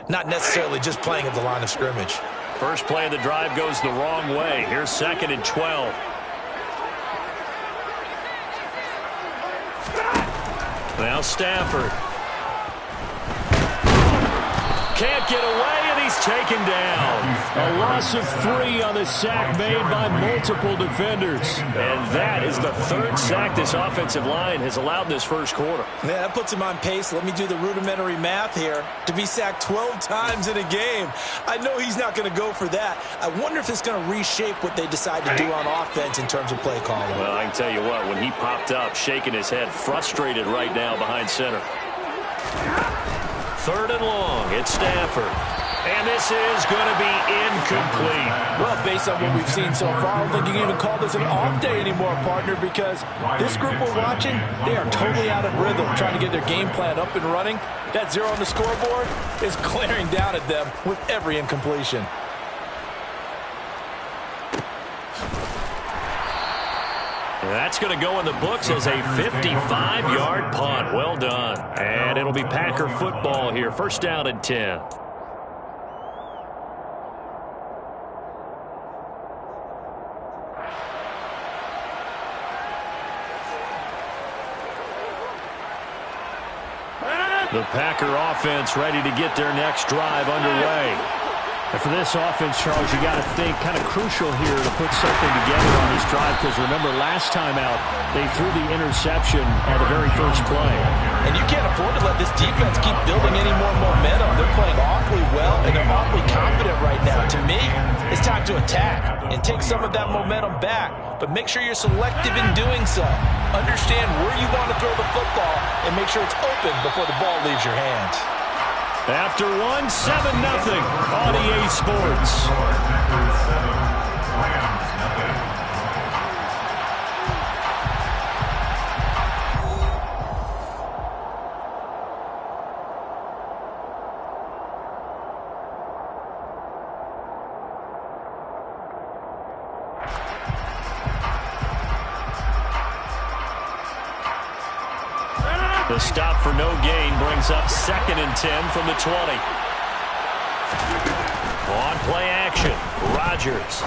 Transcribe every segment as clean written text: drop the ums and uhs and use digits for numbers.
not necessarily just playing at the line of scrimmage. First play of the drive goes the wrong way. Here's 2nd and 12. Now Stafford. Can't get away, and he's taken down. A loss of 3 on the sack made by multiple defenders. And that is the 3rd sack this offensive line has allowed in this first quarter. Yeah, that puts him on pace. Let me do the rudimentary math here. To be sacked 12 times in a game. I know he's not going to go for that. I wonder if it's going to reshape what they decide to do on offense in terms of play calling. Well, I can tell you what, when he popped up, shaking his head, frustrated right now behind center. 3rd and long, it's Stafford. And this is going to be incomplete. Well, based on what we've seen so far, I don't think you can even call this an off day anymore, partner, because this group we're watching, they are totally out of rhythm, trying to get their game plan up and running. That 0 on the scoreboard is glaring down at them with every incompletion. That's going to go in the books as a 55-yard punt. Well done. And it'll be Packer football here. 1st down and 10. The Packer offense ready to get their next drive underway. And for this offense, Charles, you got to think kind of crucial here to put something together on this drive, because remember last time out they threw the interception on the very first play. And you can't afford to let this defense keep building any more momentum. They're playing awfully well, and they're awfully confident right now. To me, it's time to attack and take some of that momentum back, but make sure you're selective in doing so. Understand where you want to throw the football and make sure it's open before the ball leaves your hands. After 1, 7-0 on EA Sports. The stop for no gain brings up 2nd and 10 from the 20. On play action, Rodgers.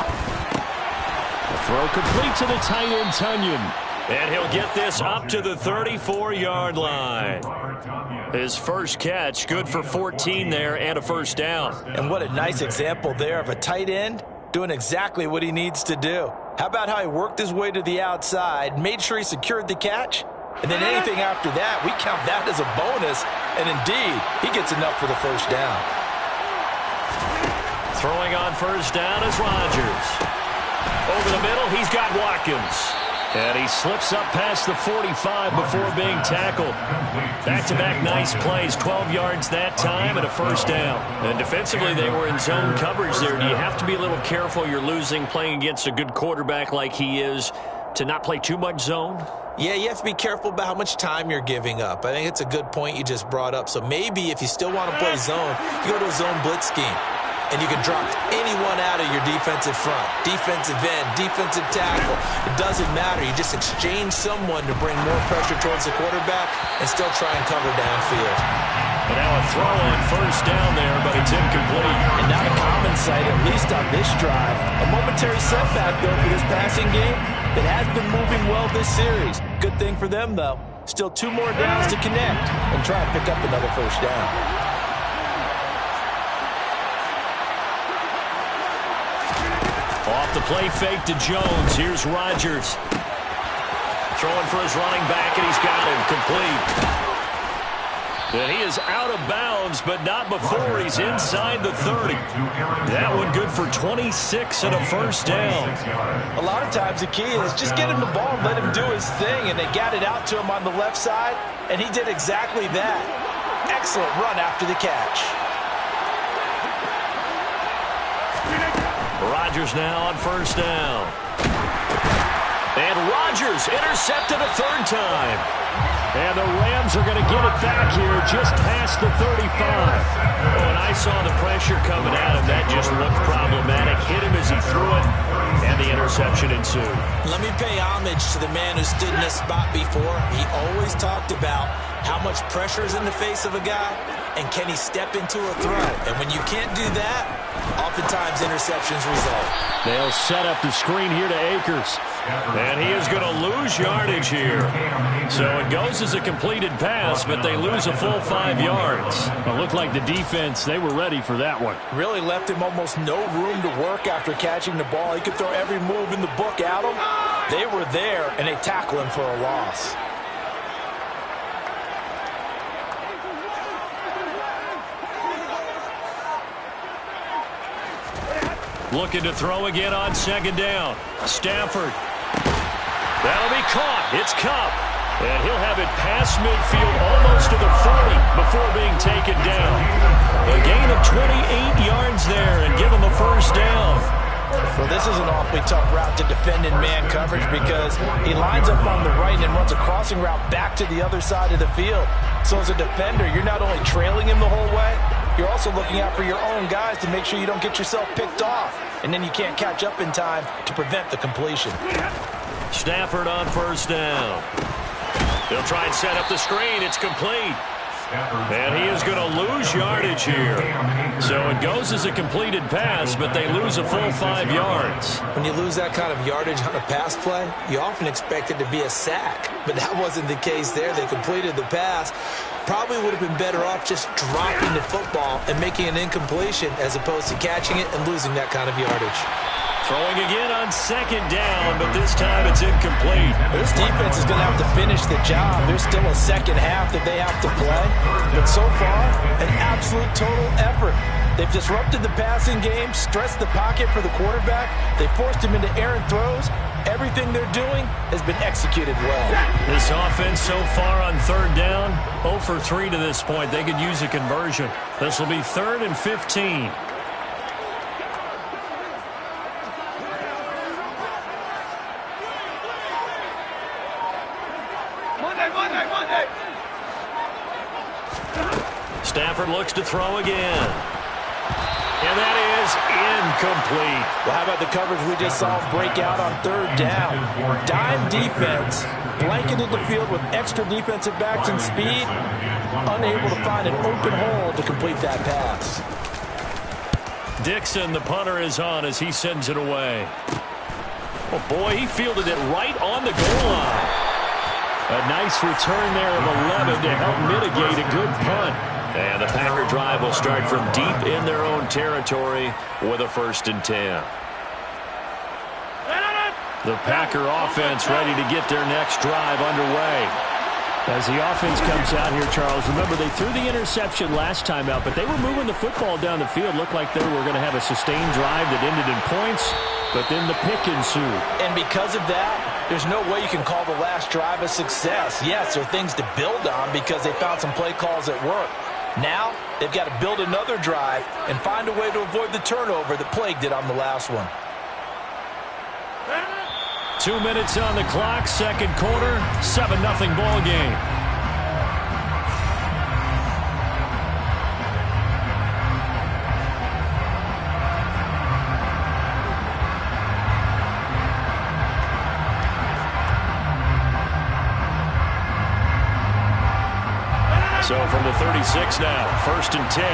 The throw complete to the tight end, Tunyon. And he'll get this up to the 34-yard line. His first catch, good for 14 there and a 1st down. And what a nice example there of a tight end doing exactly what he needs to do. How about how he worked his way to the outside, made sure he secured the catch? And then anything after that, we count that as a bonus. And indeed, he gets enough for the 1st down. Throwing on 1st down is Rodgers. Over the middle, he's got Watkins. And he slips up past the 45 before being tackled. Back-to-back nice plays, 12 yards that time and a 1st down. And defensively, they were in zone coverage there. Do you have to be a little careful? You're losing, playing against a good quarterback like he is, to not play too much zone? Yeah, you have to be careful about how much time you're giving up. I think it's a good point you just brought up. So maybe if you still want to play zone, you go to a zone blitz scheme. And you can drop anyone out of your defensive front, defensive end, defensive tackle. It doesn't matter. You just exchange someone to bring more pressure towards the quarterback and still try and cover downfield. But now a throw on 1st down there, but it's incomplete. And not a common sight, at least on this drive. A momentary setback, though, for this passing game that has been moving well this series. Good thing for them, though. Still 2 more downs to connect and try and pick up another 1st down. Off the play fake to Jones. Here's Rodgers. Throwing for his running back, and he's got him complete. And he is out of bounds, but not before he's inside the 30. That one good for 26 and a 1st down. A lot of times the key is just get him the ball and let him do his thing, and they got it out to him on the left side, and he did exactly that. Excellent run after the catch. Rodgers now on 1st down. And Rodgers intercepted a 3rd time. And the Rams are going to get it back here just past the 35. Oh, and I saw the pressure coming at him. That just looked problematic. Hit him as he threw it, and the interception ensued. Let me pay homage to the man who stood in this spot before. He always talked about how much pressure is in the face of a guy, and can he step into a throw? And when you can't do that, oftentimes interceptions result. They'll set up the screen here to Akers. And he is going to lose yardage here. So it goes as a completed pass, but they lose a full 5 yards. It looked like the defense, they were ready for that one. Really left him almost no room to work after catching the ball. He could throw every move in the book at him. They were there, and they tackle him for a loss. Looking to throw again on second down. Stafford. That'll be caught. It's Kupp. And he'll have it past midfield almost to the 40 before being taken down. A gain of 28 yards there and give him a first down. Well, this is an awfully tough route to defend in man coverage because he lines up on the right and runs a crossing route back to the other side of the field. So as a defender, you're not only trailing him the whole way, you're also looking out for your own guys to make sure you don't get yourself picked off. And then you can't catch up in time to prevent the completion. Stafford on first down. They'll try and set up the screen. It's complete. And he is going to lose yardage here. So it goes as a completed pass, but they lose a full 5 yards. When you lose that kind of yardage on a pass play, you often expect it to be a sack. But that wasn't the case there. They completed the pass. Probably would have been better off just dropping the football and making an incompletion as opposed to catching it and losing that kind of yardage. Throwing again on second down, but this time it's incomplete. This defense is going to have to finish the job. There's still a second half that they have to play. But so far, an absolute total effort. They've disrupted the passing game, stressed the pocket for the quarterback. They forced him into errant throws. Everything they're doing has been executed well. This offense so far on third down, 0 for 3 to this point. They could use a conversion. This will be 3rd and 15. Stafford looks to throw again. And that is incomplete. Well, how about the coverage we just saw break out on third down? Dime defense, blanketed the field with extra defensive backs and speed, unable to find an open hole to complete that pass. Dixon, the punter, is on as he sends it away. Oh, boy, he fielded it right on the goal line. A nice return there of 11 to help mitigate a good punt. And the Packer drive will start from deep in their own territory with a 1st and 10. The Packer offense ready to get their next drive underway. As the offense comes out here, Charles, remember they threw the interception last time out, but they were moving the football down the field. Looked like they were going to have a sustained drive that ended in points, but then the pick ensued. And because of that, there's no way you can call the last drive a success. Yes, there are things to build on because they found some play calls that work. Now, they've got to build another drive and find a way to avoid the turnover that plagued it on the last one. 2 minutes on the clock, second quarter, 7-0 ball game. So from the 36 now, 1st and 10.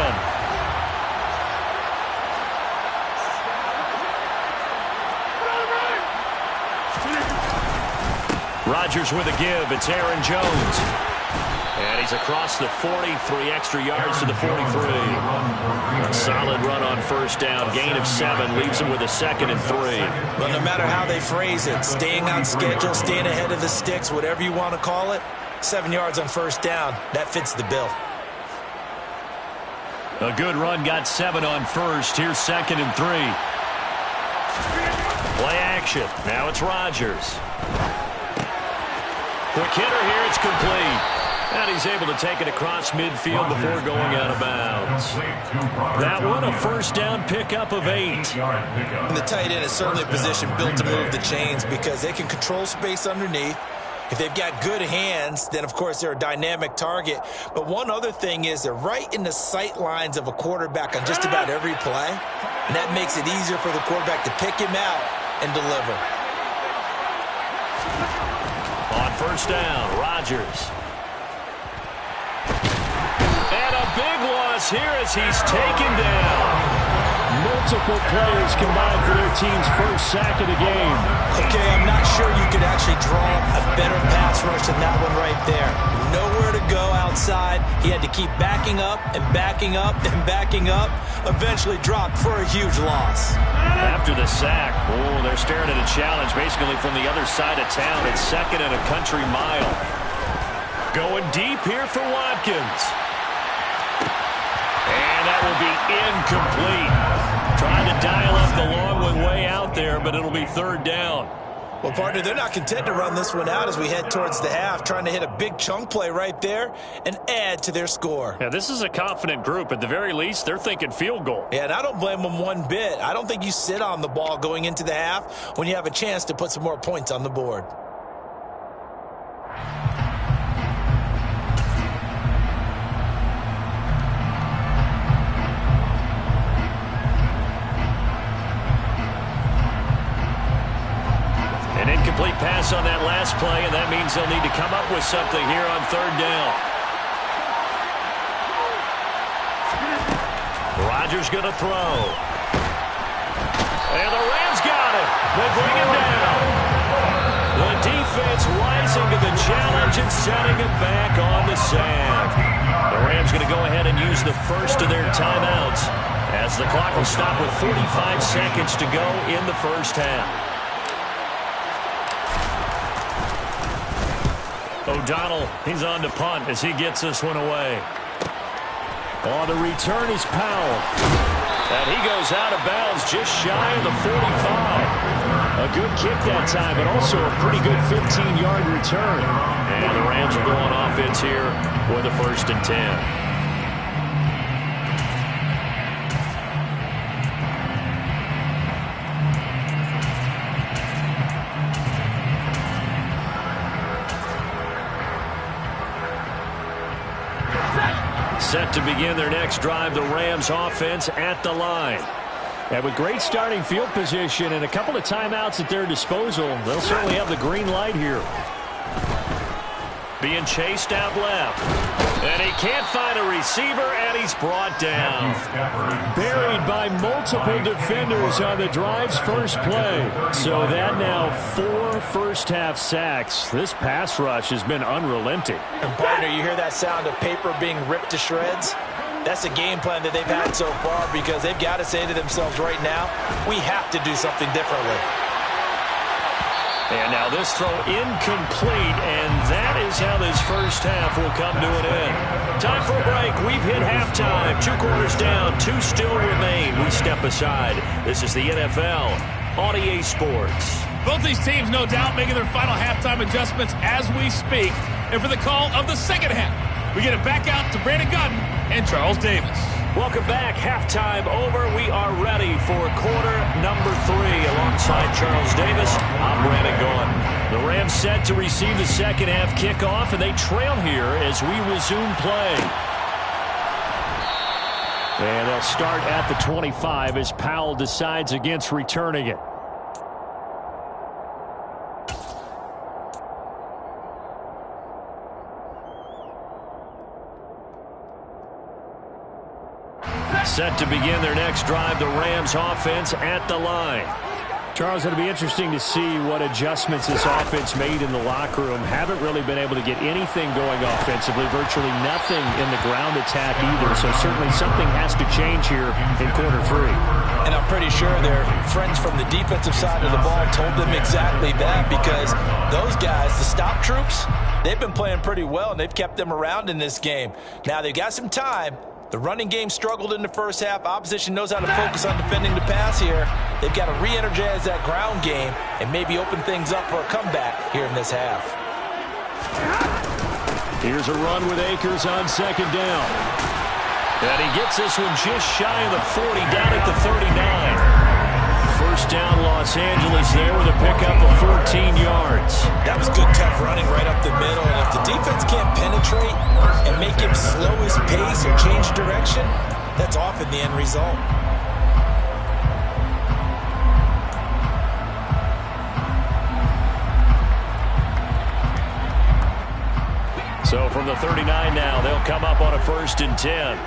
Rodgers with a give. It's Aaron Jones. And he's across the 40, 3 extra yards to the 43. A solid run on first down. Gain of 7 leaves him with a 2nd and 3. Well, no matter how they phrase it, staying on schedule, staying ahead of the sticks, whatever you want to call it, 7 yards on first down, that fits the bill. A good run, got 7 on first. Here's 2nd and 3. Play action. Now it's Rodgers. Quick hitter here, it's complete. And he's able to take it across midfield before going out of bounds. That one, a first down pickup of 8. And the tight end is certainly a position built to move the chains because they can control space underneath. If they've got good hands, then, of course, they're a dynamic target. But one other thing is they're right in the sight lines of a quarterback on just about every play. And that makes it easier for the quarterback to pick him out and deliver. On first down, Rodgers. And a big one. is here as he's taken down. Multiple players combined for their team's first sack of the game. Okay, I'm not sure you could actually draw a better pass rush than that one right there. Nowhere to go outside. He had to keep backing up and backing up and backing up. Eventually dropped for a huge loss. After the sack, they're staring at a challenge basically from the other side of town. It's 2nd and a country mile. Going deep here for Watkins. And that will be incomplete. Trying to dial up the long one way out there, but it'll be 3rd down. Well, partner, they're not content to run this one out as we head towards the half, trying to hit a big chunk play right there and add to their score. Yeah, this is a confident group. At the very least, they're thinking field goal. Yeah, and I don't blame them one bit. I don't think you sit on the ball going into the half when you have a chance to put some more points on the board. An incomplete pass on that last play, and that means they'll need to come up with something here on 3rd down. Rodgers going to throw. And the Rams got it. They bring him down. The defense rising to the challenge and setting it back on the sack. The Rams going to go ahead and use the first of their timeouts as the clock will stop with 45 seconds to go in the first half. O'Donnell, he's on to punt as he gets this one away. On the return is Powell. And he goes out of bounds just shy of the 45. A good kick that time, but also a pretty good 15-yard return. And the Rams will go on offense here with a 1st and 10. Set to begin their next drive, the Rams offense at the line. And with great starting field position and a couple of timeouts at their disposal, they'll certainly have the green light here. Being chased out left. And he can't find a receiver, and he's brought down. Buried by multiple defenders on the drive's first play. So that now 4 first-half sacks. This pass rush has been unrelenting. And partner, you hear that sound of paper being ripped to shreds? That's a game plan that they've had so far because they've got to say to themselves right now, we have to do something differently. And now this throw incomplete, and that is how this first half will come to an end. Time for a break. We've hit halftime. 2 quarters down, 2 still remain. We step aside. This is the NFL on EA Sports. Both these teams, no doubt, making their final halftime adjustments as we speak. And for the call of the second half, we get it back out to Brandon Gaudin and Charles Davis. Welcome back. Halftime over. We are ready for quarter number 3. Alongside Charles Davis, I'm Brandon Gaudin. The Rams set to receive the second half kickoff, and they trail here as we resume play. And they'll start at the 25 as Powell decides against returning it. Set to begin their next drive, the Rams offense at the line. Charles, it'll be interesting to see what adjustments this offense made in the locker room. Haven't really been able to get anything going offensively, virtually nothing in the ground attack either. So certainly something has to change here in quarter 3. And I'm pretty sure their friends from the defensive side of the ball told them exactly that because those guys, the stop troops, they've been playing pretty well and they've kept them around in this game. Now they've got some time. The running game struggled in the first half. Opposition knows how to focus on defending the pass here. They've got to re-energize that ground game and maybe open things up for a comeback here in this half. Here's a run with Akers on second down. And he gets this one just shy of the 40, down at the 39. First down, Los Angeles there with a pickup of 14 yards. That was good, tough running right up the middle. And if the defense can't penetrate and make him slow his pace or change direction, that's often the end result. So from the 39 now, they'll come up on a 1st and 10.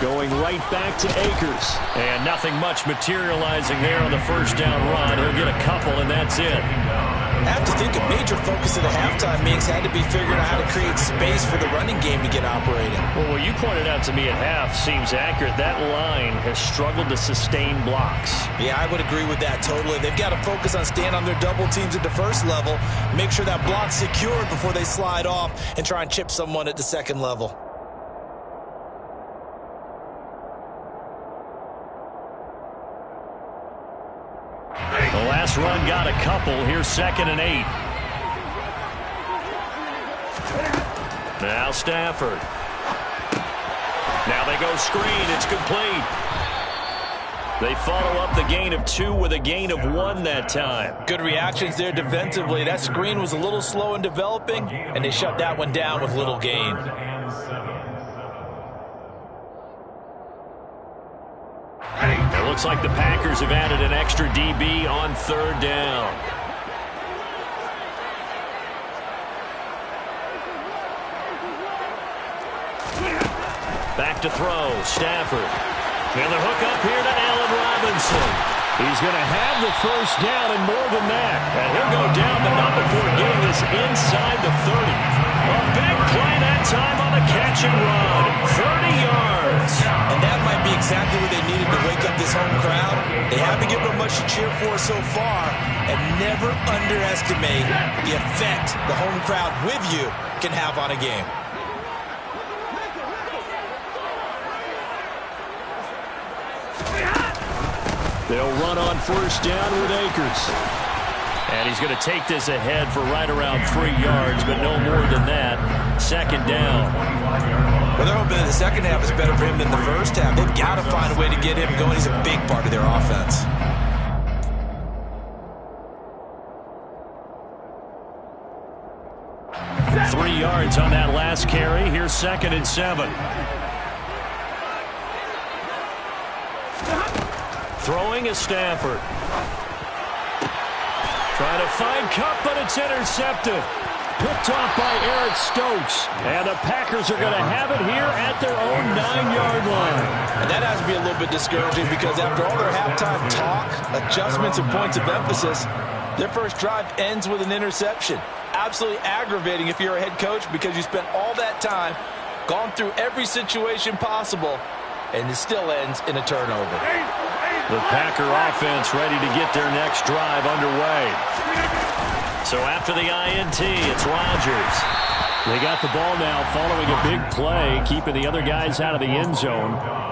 Going right back to Akers. And nothing much materializing there on the first down run. He'll get a couple, and that's it. I have to think a major focus of the halftime meetings had to be figuring out how to create space for the running game to get operating. Well, what you pointed out to me at half seems accurate. That line has struggled to sustain blocks. Yeah, I would agree with that totally. They've got to focus on staying on their double teams at the first level, make sure that block's secured before they slide off and try and chip someone at the second level. The last run got a couple. Here's 2nd and 8. Now Stafford. Now they go screen. It's complete. They follow up the gain of 2 with a gain of 1 that time. Good reactions there defensively. That screen was a little slow in developing, and they shut that one down with little gain. It looks like the Packers have added an extra DB on 3rd down. Back to throw. Stafford. And the hook up here to Allen Robinson. He's going to have the first down and more than that. And he'll go down, but not before getting this inside the 30. A big play that time on a catch and run. 30 yards. And that might be exactly what they needed to wake up this home crowd. They haven't given them much to cheer for so far. And never underestimate the effect the home crowd with you can have on a game. They'll run on first down with Akers. And he's going to take this ahead for right around 3 yards, but no more than that. 2nd down. Well, they're hoping that the second half is better for him than the first half. They've got to find a way to get him going. He's a big part of their offense. Three yards on that last carry. Here's 2nd and 7. Throwing is Stafford. Trying to find Kupp, but it's intercepted. Picked off by Eric Stokes. And the Packers are going to have it here at their own 9-yard line. And that has to be a little bit discouraging because after all their halftime talk, adjustments, and points of emphasis, their first drive ends with an interception. Absolutely aggravating if you're a head coach because you spent all that time, gone through every situation possible, and it still ends in a turnover. The Packer offense ready to get their next drive underway. So after the INT, it's Rodgers. They got the ball now following a big play, keeping the other guys out of the end zone.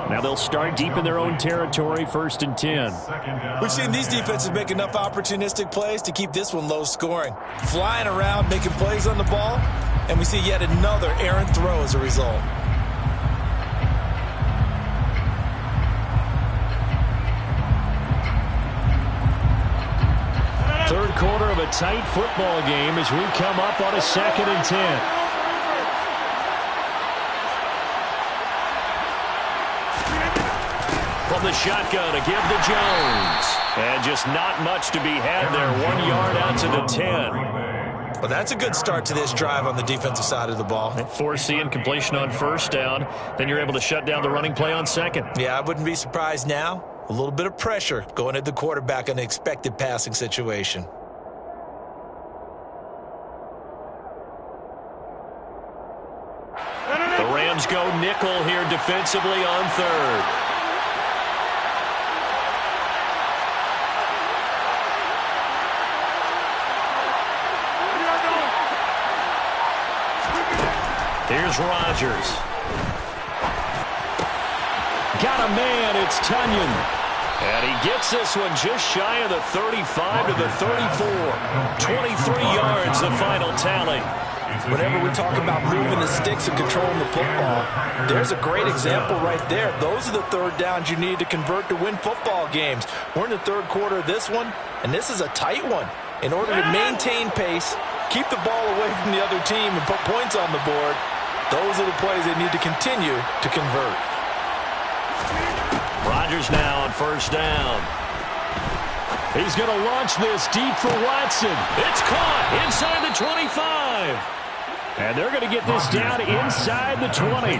Now they'll start deep in their own territory, 1st and 10. We've seen these defenses make enough opportunistic plays to keep this one low scoring. Flying around, making plays on the ball, and we see yet another errant throw as a result. Third quarter of a tight football game as we come up on a 2nd and 10. From the shotgun to give to Jones. And just not much to be had there. 1 yard out to the 10. Well, that's a good start to this drive on the defensive side of the ball. Forcing incompletion on first down. Then you're able to shut down the running play on 2nd. Yeah, I wouldn't be surprised now. A little bit of pressure going at the quarterback in an expected passing situation. The Rams go nickel here defensively on 3rd. Here's Rodgers. Got a man, it's Tunyon. And he gets this one just shy of the 35 to the 34. 23 yards, the final tally. Whenever we talk about moving the sticks and controlling the football, there's a great example right there. Those are the third downs you need to convert to win football games. We're in the third quarter of this one, and this is a tight one. In order to maintain pace, keep the ball away from the other team, and put points on the board, those are the plays they need to continue to convert. Rodgers now on first down. He's going to launch this deep for Watson. It's caught inside the 25. And they're going to get this down inside the 20.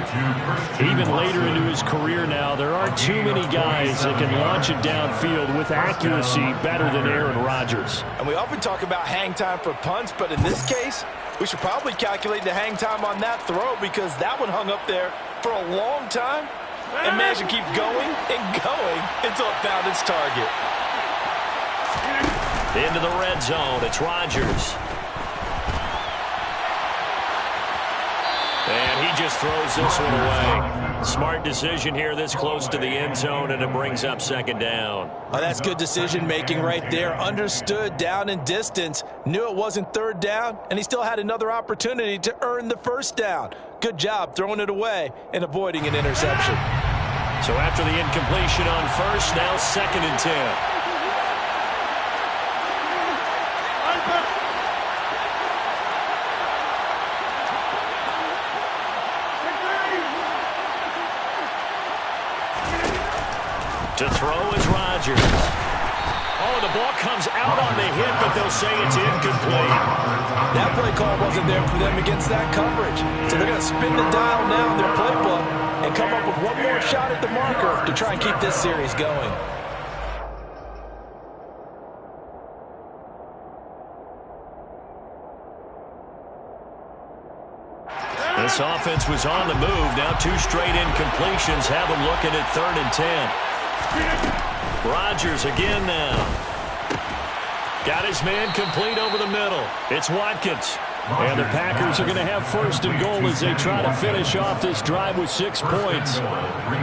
Even later into his career now, there aren't too many guys that can launch it downfield with accuracy better than Aaron Rodgers. And we often talk about hang time for punts, but in this case, we should probably calculate the hang time on that throw because that one hung up there for a long time and managed to keep going and going until it found its target. Into the red zone, it's Rodgers. And he just throws this one away. Smart decision here this close to the end zone, and it brings up second down. Oh, that's good decision-making right there. Understood down and distance. Knew it wasn't third down, and he still had another opportunity to earn the first down. Good job throwing it away and avoiding an interception. So after the incompletion on first, now 2nd and 10. To throw is Rodgers. Oh, the ball comes out on the hit, but they'll say it's incomplete. That play call wasn't there for them against that coverage. So they're going to spin the dial now in their playbook and come up with one more shot at the marker to try and keep this series going. This offense was on the move. Now 2 straight incompletions have them looking at 3rd and 10. Rodgers again now. Got his man complete over the middle. It's Watkins. And the Packers are going to have 1st and goal as they try to finish off this drive with 6 points.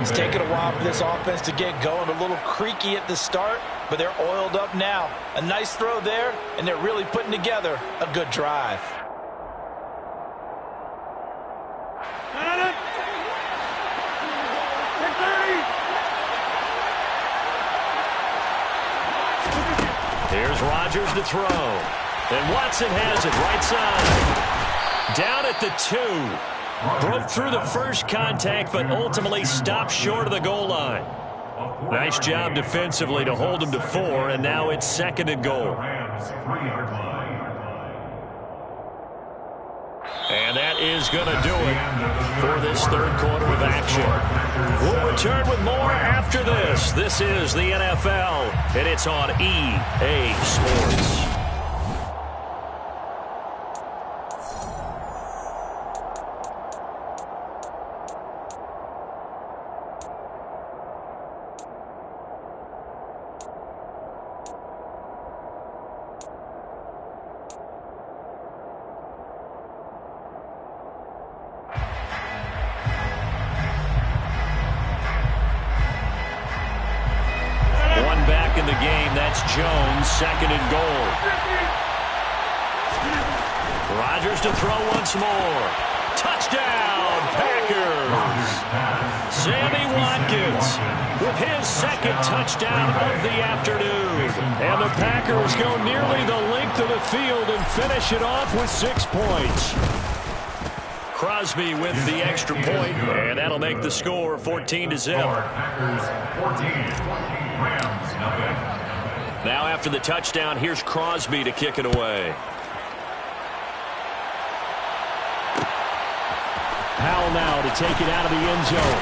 It's taken a while for this offense to get going. A little creaky at the start, but they're oiled up now. A nice throw there, and they're really putting together a good drive. Here's Rodgers to throw. And Watson has it right side. Down at the 2. Broke through the first contact, but ultimately stopped short of the goal line. Nice job defensively to hold him to 4, and now it's 2nd and goal. And that is going to do it for this 3rd quarter of action. We'll return with more after this. This is the NFL, and it's on EA Sports. In the game, that's Jones, 2nd and goal. Rodgers to throw once more. Touchdown, Packers. Sammy Watkins with his 2nd touchdown of the afternoon. And the Packers go nearly the length of the field and finish it off with 6 points. Crosby with the extra point, and that'll make the score 14-0. Now after the touchdown, here's Crosby to kick it away. Powell now to take it out of the end zone.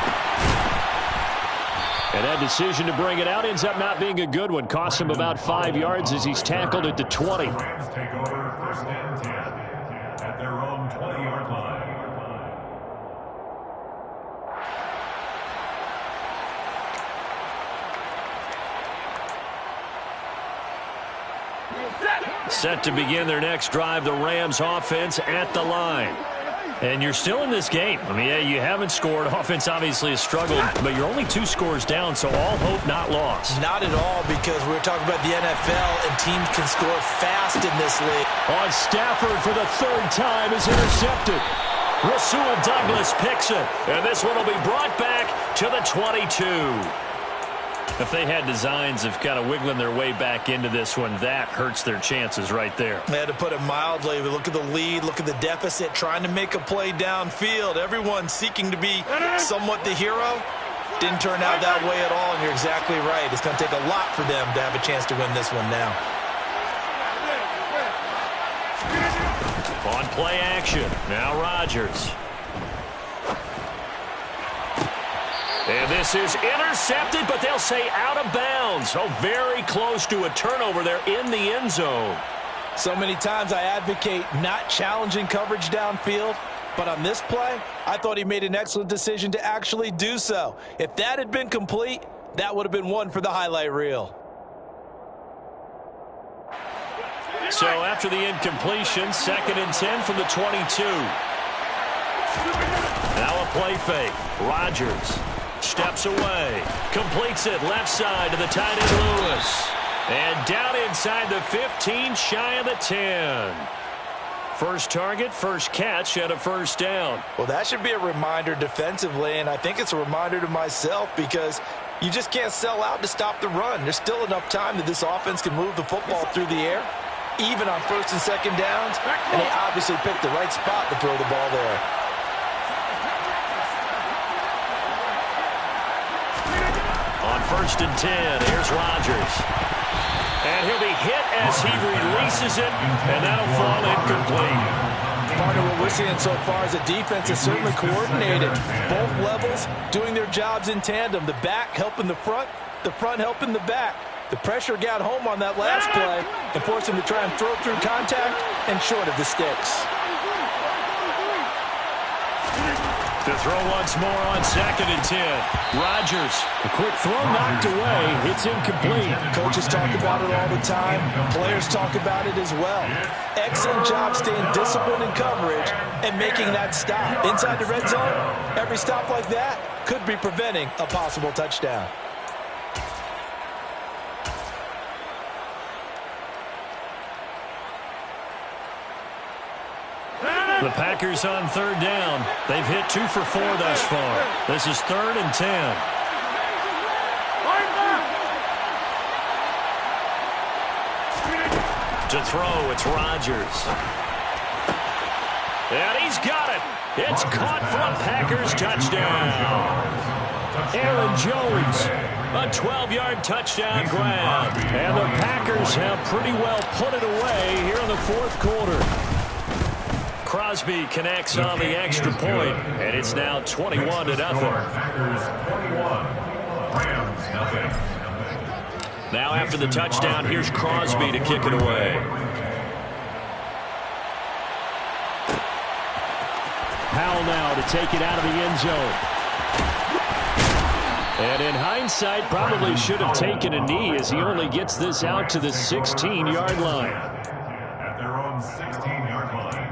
And that decision to bring it out ends up not being a good one. Costs him about 5 yards as he's tackled at the 20. Take over 1st and 10 at their own 20-yard line. Set to begin their next drive, the Rams offense at the line. And you're still in this game. I mean, yeah, you haven't scored. Offense obviously has struggled, but you're only 2 scores down, so all hope not lost. Not at all, because we're talking about the NFL, and teams can score fast in this league. On Stafford for the 3rd time is intercepted. Rasul Douglas picks it, and this one will be brought back to the 22. If they had designs of kind of wiggling their way back into this one, that hurts their chances right there. They had to put it mildly. Look at the lead, look at the deficit, trying to make a play downfield. Everyone seeking to be somewhat the hero. Didn't turn out that way at all, and you're exactly right. It's going to take a lot for them to have a chance to win this one now. On play action, now Rodgers. And this is intercepted, but they'll say out of bounds. Oh, very close to a turnover there in the end zone. So many times I advocate not challenging coverage downfield, but on this play, I thought he made an excellent decision to actually do so. If that had been complete, that would have been one for the highlight reel. So after the incompletion, 2nd and 10 from the 22. Now a play fake. Rodgers steps away, completes it left side to the tight end Lewis. And down inside the 15, shy of the 10. First target, first catch, and a first down. Well, that should be a reminder defensively, and I think it's a reminder to myself because you just can't sell out to stop the run. There's still enough time that this offense can move the football through the air, even on 1st and 2nd downs, and they obviously picked the right spot to throw the ball there. On 1st and 10, here's Rodgers. And he'll be hit as he releases it, and that'll fall incomplete. Partner, what we're seeing so far is the defense is certainly coordinated. Both levels doing their jobs in tandem. The back helping the front helping the back. The pressure got home on that last play and forced him to try and throw through contact and short of the sticks. To throw once more on 2nd and 10. Rodgers, a quick throw knocked away. It's incomplete. Coaches talk about it all the time. Players talk about it as well. Excellent job staying disciplined in coverage and making that stop. Inside the red zone, every stop like that could be preventing a possible touchdown. The Packers on 3rd down. They've hit 2 for 4 thus far. This is 3rd and 10. To throw, it's Rodgers. And he's got it. It's caught for a Packers touchdown. Aaron Jones, a 12-yard touchdown grab. And the Packers have pretty well put it away here in the 4th quarter. Crosby connects on the extra point, and it's now 21-0. Now after the touchdown, here's Crosby to kick it away. Powell now to take it out of the end zone. And in hindsight, probably should have taken a knee as he only gets this out to the 16-yard line. At their own 16-yard line.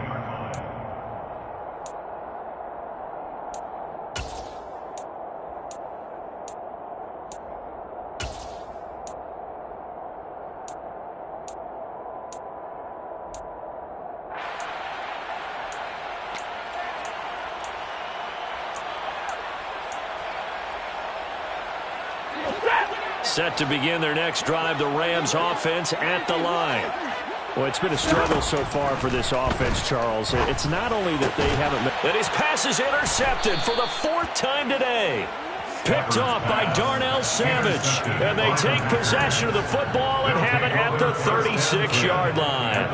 Set to begin their next drive, the Rams offense at the line. Well, it's been a struggle so far for this offense, Charles. It's not only that they haven't... And his pass is intercepted for the 4th time today. Picked off by Darnell Savage. And they take possession of the football and have it at the 36-yard line.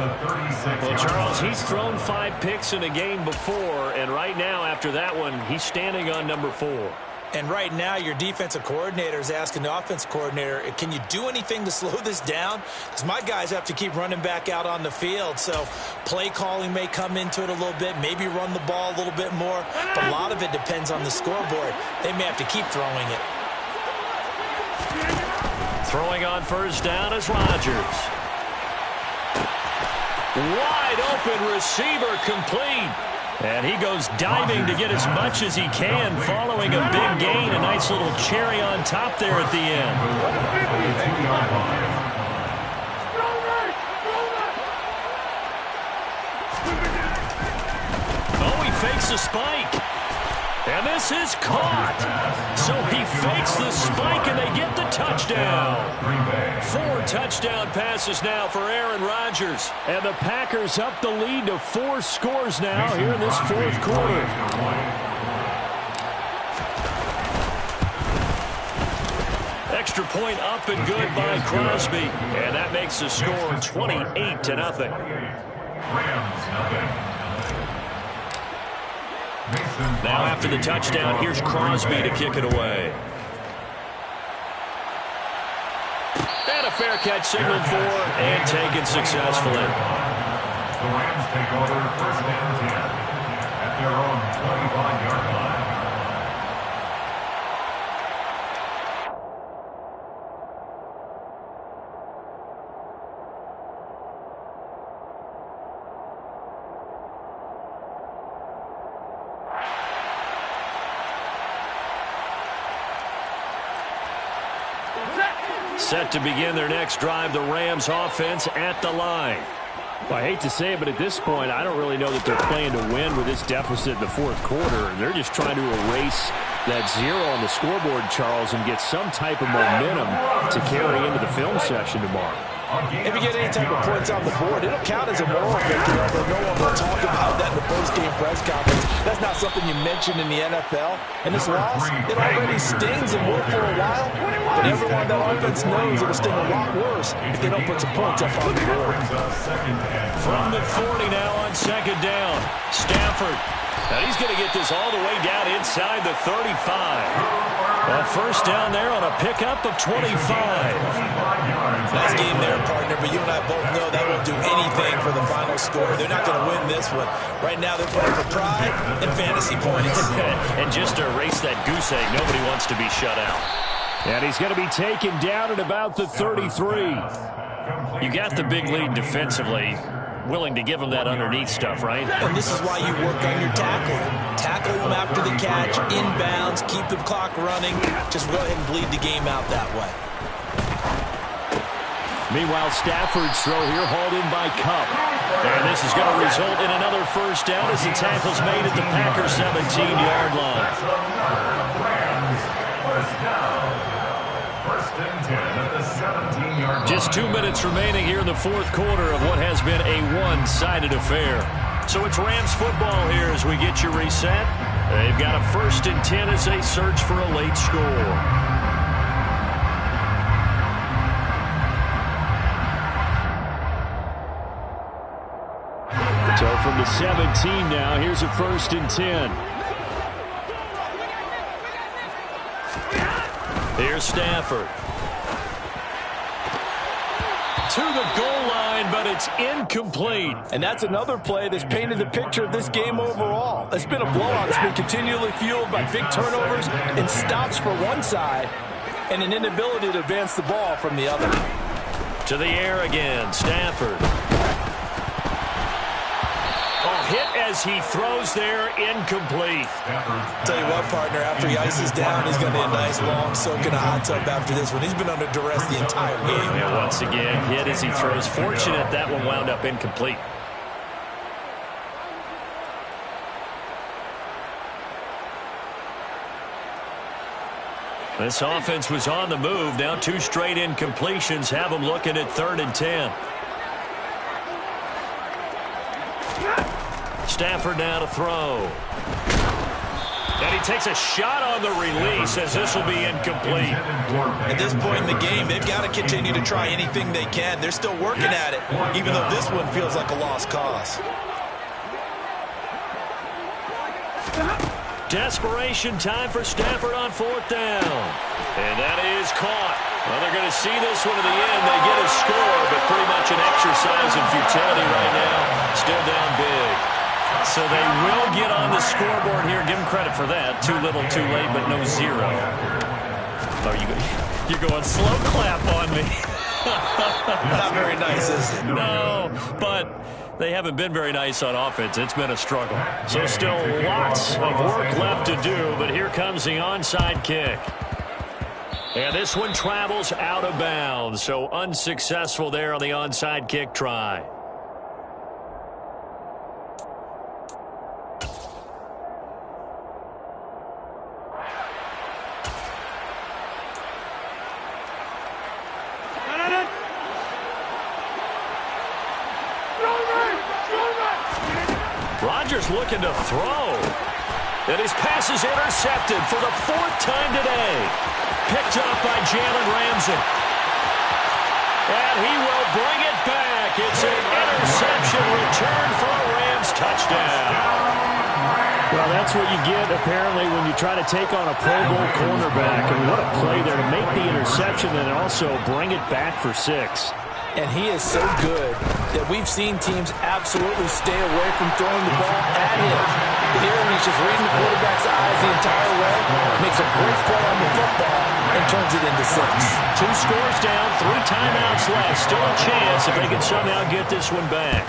Well, Charles, he's thrown 5 picks in a game before, and right now, after that one, he's standing on number 4. And right now, your defensive coordinator is asking the offensive coordinator, can you do anything to slow this down? Because my guys have to keep running back out on the field. So play calling may come into it a little bit, maybe run the ball a little bit more. But a lot of it depends on the scoreboard. They may have to keep throwing it. Throwing on 1st down is Rodgers. Wide open receiver complete. And he goes diving to get as much as he can following a big gain. A nice little cherry on top there at the end. Oh, he fakes the spike. And this is caught. So he fakes the spike and they get the touchdown. 4 touchdown passes now for Aaron Rodgers. And the Packers up the lead to 4 scores now here in this 4th quarter. Extra point up and good by Crosby. And that makes the score 28-0. Now after the touchdown, here's Crosby to kick it away. And a fair catch signaled for and taken successfully. The Rams take over 1st and 10 at their own 25-yard line. Set to begin their next drive, the Rams offense at the line. Well, I hate to say it, but at this point, I don't really know that they're playing to win with this deficit in the fourth quarter. They're just trying to erase that 0 on the scoreboard, Charles, and get some type of momentum to carry into the film session tomorrow. If you get any type of points on the board, it'll count as a moral victory, although no one will talk about that in the post-game press conference. That's not something you mention in the NFL. And this loss, it already stings and will for a while, but everyone on that offense knows it'll sting a lot worse if they don't put some points up on the board. From the 40 now on 2nd down, Stafford. Now he's going to get this all the way down inside the 35. A 1st down there on a pickup of 25. Nice game there, partner, but you and I both know that won't do anything for the final score. They're not going to win this one. Right now they're playing for pride and fantasy points. And just to erase that goose egg, nobody wants to be shut out. And he's going to be taken down at about the 33. You got the big lead defensively. Willing to give him that underneath stuff, right? And this is why you work on your tackling. Tackle them after the catch, inbounds, keep the clock running. Just go ahead and bleed the game out that way. Meanwhile, Stafford's throw here hauled in by Kupp. And this is going to result in another 1st down as the tackle's made at the Packers' 17-yard line. Just 2 minutes remaining here in the fourth quarter of what has been a one-sided affair. So it's Rams football here as we get you reset. They've got a 1st and 10 as they search for a late score. So from the 17 now, here's a 1st and 10. Here's Stafford. To the goal line, but it's incomplete. And that's another play that's painted the picture of this game overall. It's been a blowout. It's been continually fueled by big turnovers and stops for one side and an inability to advance the ball from the other. To the air again, Stafford. Hit as he throws there, incomplete. Tell you what, partner, after he ices down, he's going to need a nice long soak in a hot tub after this one. He's been under duress the entire game. And once again, hit as he throws. Fortunate that one wound up incomplete. This offense was on the move. Now 2 straight incompletions have them looking at 3rd and 10. Stafford now to throw. And he takes a shot on the release as this will be incomplete. At this point in the game, they've got to continue to try anything they can. They're still working at it, even though this one feels like a lost cause. Desperation time for Stafford on 4th down. And that is caught. Well, they're going to see this one to the end. They get a score, but pretty much an exercise in futility right now. Still down big. So they will get on the scoreboard here. Give them credit for that. Too little, too late, but no 0. Oh, you're going slow clap on me. Not very nice, is it? No, but they haven't been very nice on offense. It's been a struggle. So still lots of work left to do, but here comes the onside kick. And this one travels out of bounds, so unsuccessful there on the onside kick try. Rodgers looking to throw. And his pass is intercepted for the 4th time today. Picked up by Jalen Ramsey. And he will bring it back. It's an interception return for a Rams touchdown. Well, that's what you get, apparently, when you try to take on a Pro Bowl cornerback. And what a play there to make the interception and also bring it back for 6. And he is so good that we've seen teams absolutely stay away from throwing the ball at him. Here, he's just reading the quarterback's eyes the entire way, makes a great play on the football, and turns it into 6. 2 scores down, 3 timeouts left. Still a chance if they can somehow get this one back.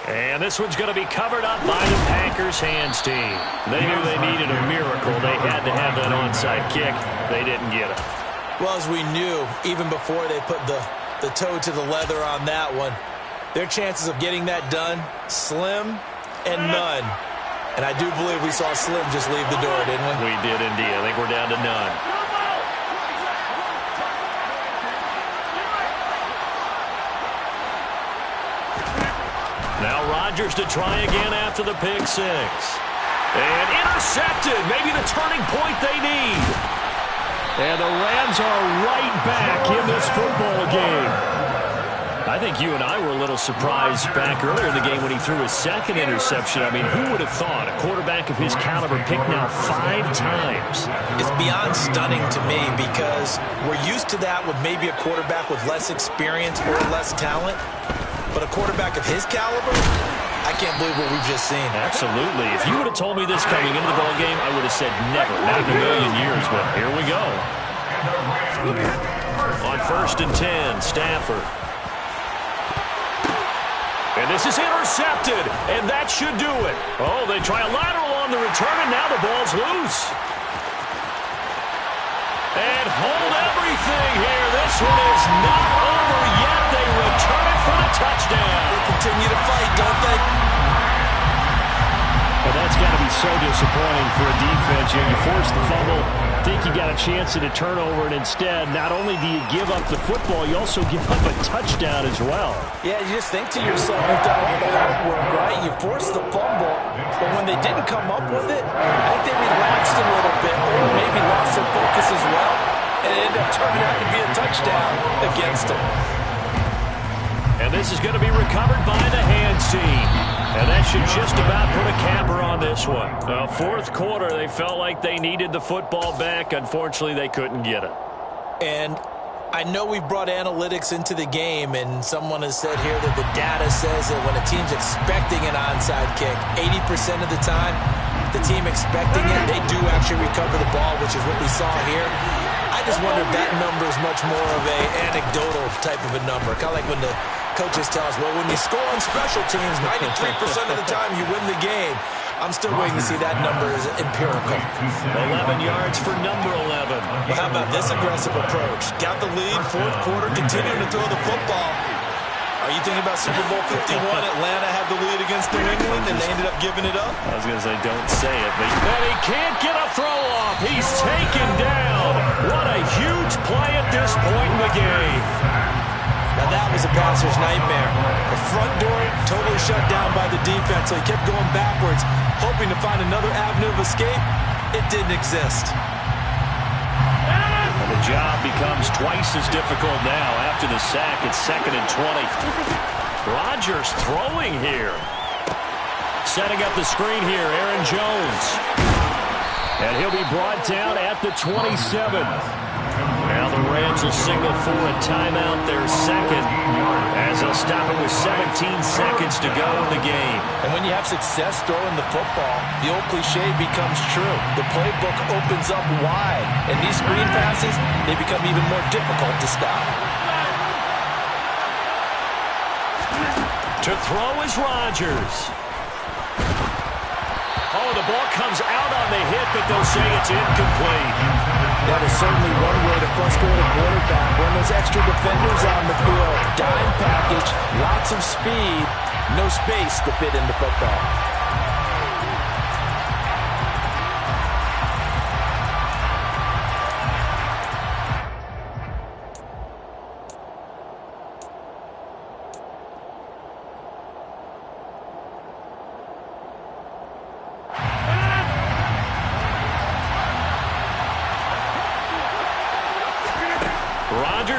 And this one's going to be covered up by the Packers hands team. They knew they needed a miracle. They had to have that onside kick. They didn't get it. Well, as we knew, even before they put the toe to the leather on that one, their chances of getting that done, slim and none. And I do believe we saw Slim just leave the door, didn't we? We did indeed. I think we're down to none. Now Rodgers to try again after the pick 6. And intercepted. Maybe the turning point they need. And the Rams are right back in this football game. I think you and I were a little surprised back earlier in the game when he threw his 2nd interception. I mean, who would have thought a quarterback of his caliber picked now 5 times? It's beyond stunning to me because we're used to that with maybe a quarterback with less experience or less talent. But a quarterback of his caliber, I can't believe what we've just seen. Absolutely. If you would have told me this coming into the ballgame, I would have said never, not in a million years. But here we go. On 1st and 10, Stafford. And this is intercepted, and that should do it. Oh, they try a lateral on the return, and now the ball's loose. And hold everything here. This one is not over yet. They return it for the touchdown. They continue to fight, don't they? Well, that's got to be so disappointing for a defense. You force the fumble, think you got a chance at a turnover, and instead, not only do you give up the football, you also give up a touchdown as well. Yeah, you just think to yourself, you've done all the hard work, right? You forced the fumble, but when they didn't come up with it, I think they relaxed a little bit, or maybe lost their focus as well, and it ended up turning out to be a touchdown against them. And this is going to be recovered by the hands team. And that should just about put a capper on this one. 4th quarter, they felt like they needed the football back. Unfortunately, they couldn't get it. And I know we brought analytics into the game, and someone has said here that the data says that when a team's expecting an onside kick, 80% of the time, the team expecting it, they do actually recover the ball, which is what we saw here. I just wonder if that number is much more of a anecdotal type of a number. Kind of like when the coaches tell us, well, when you score on special teams, 93% of the time you win the game. I'm still waiting to see that number is empirical. 11 yards for number 11. Well, how about this aggressive approach? Got the lead, 4th quarter, continuing to throw the football. Are you thinking about Super Bowl 51? Atlanta had the lead against New England, and they ended up giving it up? I was going to say, don't say it, but he can't get a throw off. He's taken down. What a huge play at this point in the game. Now that was a passer's nightmare. The front door totally shut down by the defense, so he kept going backwards, hoping to find another avenue of escape. It didn't exist. The job becomes twice as difficult now after the sack. It's 2nd and 20. Rodgers throwing here. Setting up the screen here, Aaron Jones. And he'll be brought down at the 27. Now the Rams will signal for a timeout, their 2nd, as they'll stop it with 17 seconds to go in the game. And when you have success throwing the football, the old cliche becomes true. The playbook opens up wide, and these screen passes, they become even more difficult to stop. To throw is Rodgers. Oh, the ball comes out on the hit, but they'll say it's incomplete. That is certainly one way to frustrate a quarterback. When there's extra defenders on the field, dime package, lots of speed, no space to fit in the football.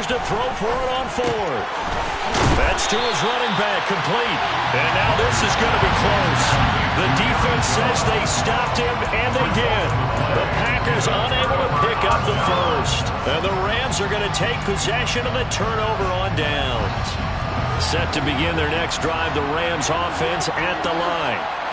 Rodgers to throw for it on 4th. That's to his running back, complete. And now this is going to be close. The defense says they stopped him, and they did. The Packers unable to pick up the first. And the Rams are going to take possession of the turnover on downs. Set to begin their next drive, the Rams offense at the line.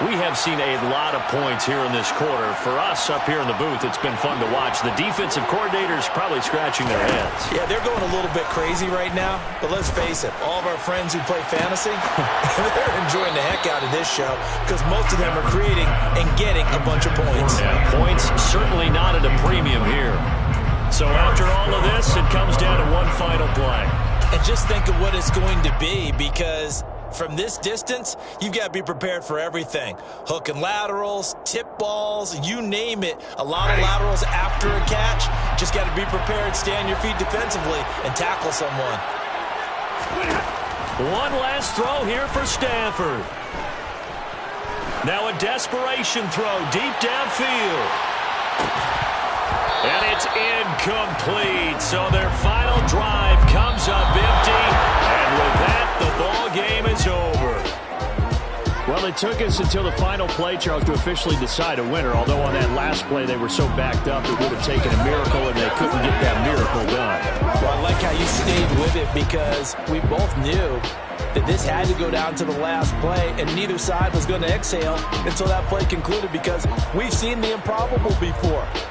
We have seen a lot of points here in this quarter. For us up here in the booth, it's been fun to watch. The defensive coordinators probably scratching their heads. Yeah, they're going a little bit crazy right now. But let's face it, all of our friends who play fantasy, they're enjoying the heck out of this show because most of them are creating and getting a bunch of points. Yeah, points certainly not at a premium here. So after all of this, it comes down to one final play. And just think of what it's going to be because from this distance, you've got to be prepared for everything. Hook and laterals, tip balls, you name it. A lot of laterals after a catch. Just got to be prepared, stay on your feet defensively, and tackle someone. One last throw here for Stafford. Now a desperation throw deep downfield. And it's incomplete. So their final drive comes up empty. And with that, the ball game is over. Well, it took us until the final play, Charles, to officially decide a winner. Although on that last play, they were so backed up, it would have taken a miracle, and they couldn't get that miracle done. Well, I like how you stayed with it because we both knew that this had to go down to the last play, and neither side was going to exhale until that play concluded because we've seen the improbable before.